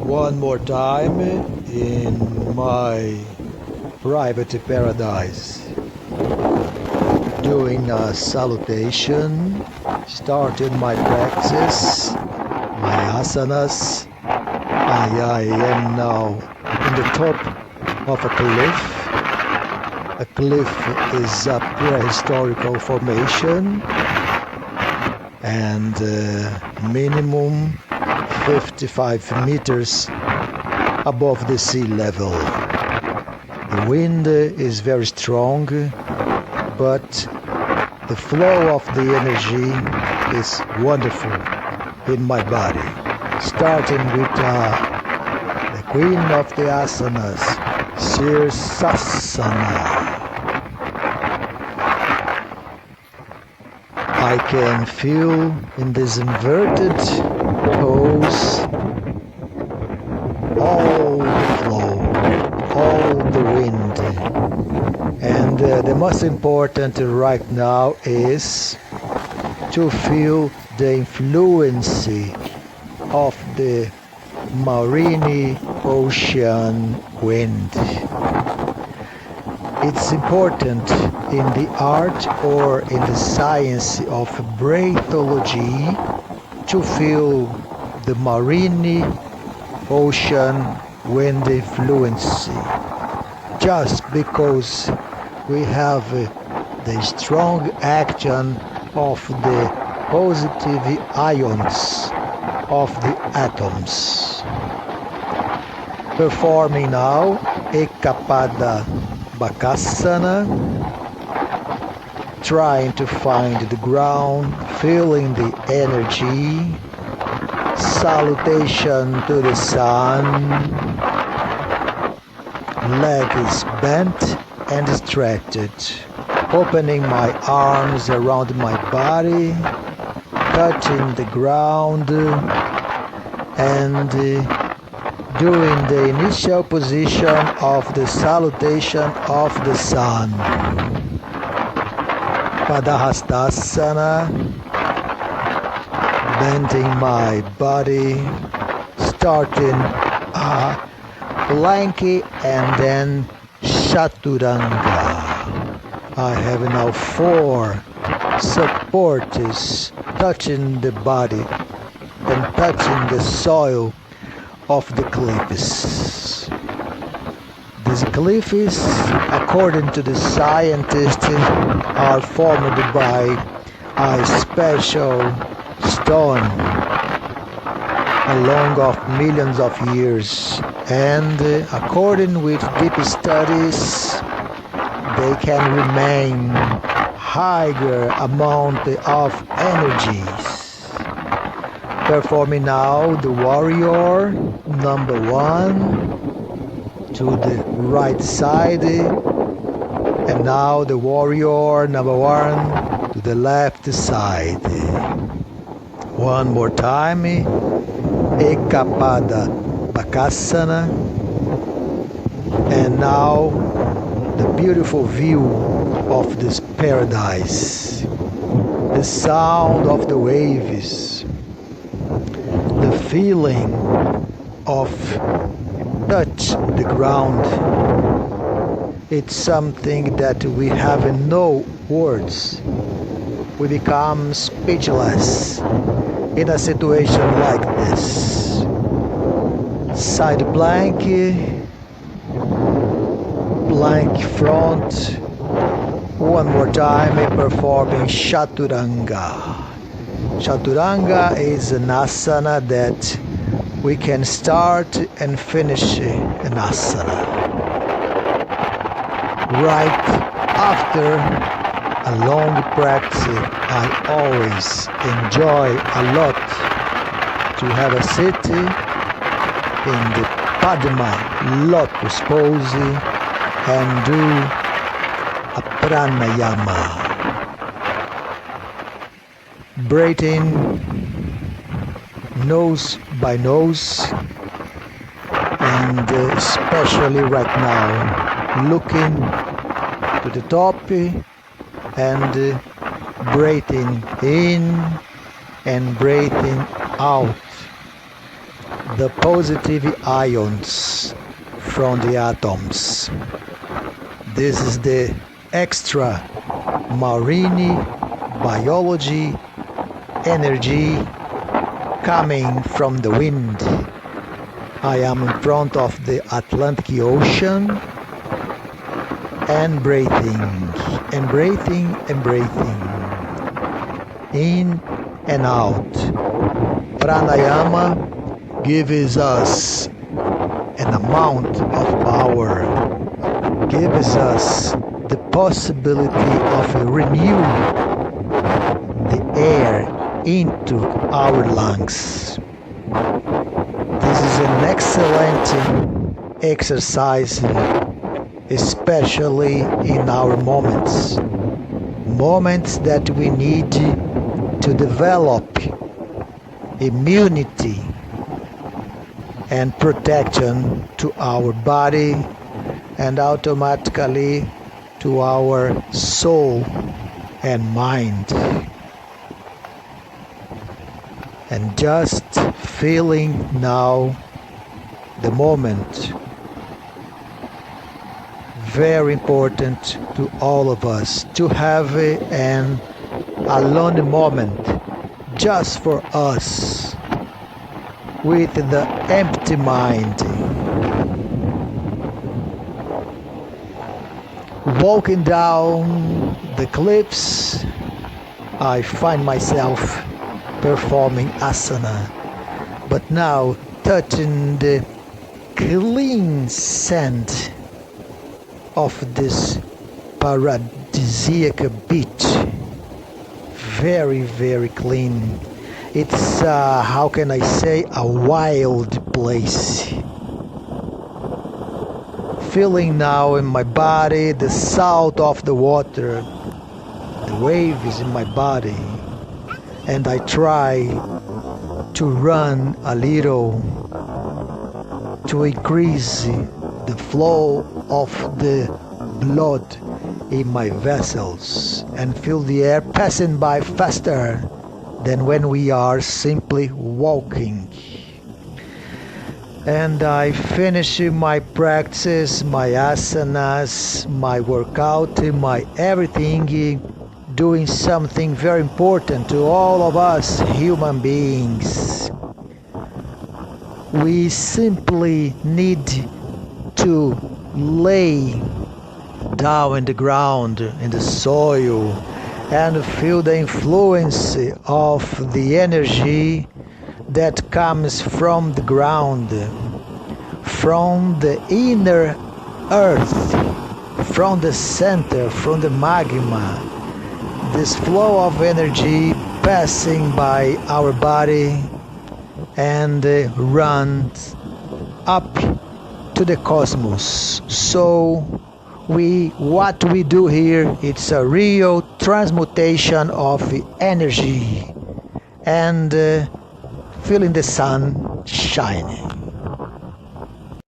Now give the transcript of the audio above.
One more time in my private paradise, doing a salutation, started my practice, my asanas. I am now in the top of a cliff. A cliff is a prehistorical formation and minimum 55 meters above the sea level. The wind is very strong, but the flow of the energy is wonderful in my body. Starting with the queen of the asanas, Sirsasana. I can feel in this inverted pose all the flow, all the wind. And the most important right now is to feel the influence of the marine ocean wind. It's important in the art or in the science of breathology to feel the marine ocean wind influence. Just because we have the strong action of the positive ions of the atoms. Performing now Ekapada Bakasana, trying to find the ground, feeling the energy, salutation to the sun, leg is bent and stretched, opening my arms around my body, touching the ground and doing the initial position of the salutation of the sun. Padahastasana, bending my body, starting plank and then chaturanga. I have now 4 supports touching the body and touching the soil of the cliffs. These cliffs, according to the scientists, are formed by a special stone along of millions of years, and according with deep studies, they can remain higher amount of energies. Performing now the warrior number 1 to the right side, and now the warrior number 1 to the left side. One more time, Ekapada Bakasana, and now the beautiful view of this paradise, the sound of the waves, the feeling of touch the ground. It's something that we have no words. We become speechless in a situation like this. Side plank, plank front. One more time, performing chaturanga. Chaturanga is an asana that we can start and finish an asana. Right after a long practice, I always enjoy a lot to have a sit in the Padma lotus pose and do a pranayama. Breathing nose by nose, and especially right now looking to the top and breathing in and breathing out. the positive ions from the atoms. This is the extra marine biology energy coming from the wind. I am in front of the Atlantic Ocean and breathing, and breathing, and breathing, in and out. Pranayama gives us an amount of power, gives us the possibility of renew the air into our lungs. This is an excellent exercise, especially in our moments that we need to develop immunity and protection to our body and automatically to our soul and mind. And just feeling now the moment. Very important to all of us to have an alone moment just for us with the empty mind. Walking down the cliffs, I find myself performing asana, but now touching the clean sand of this paradisiac beach. Very, very clean. It's, how can I say, a wild place. Feeling now in my body the salt of the water, the waves in my body, and I try to run a little to increase the flow of the blood in my vessels and feel the air passing by faster than when we are simply walking. And I finish my practice, my asanas, my workout, my everything, doing something very important to all of us human beings. We simply need to lay down in the ground, in the soil, and feel the influence of the energy that comes from the ground, from the inner earth, from the center, from the magma. This flow of energy passing by our body and runs up to the cosmos. So what we do here, it's a real transmutation of energy and feeling the sun shining.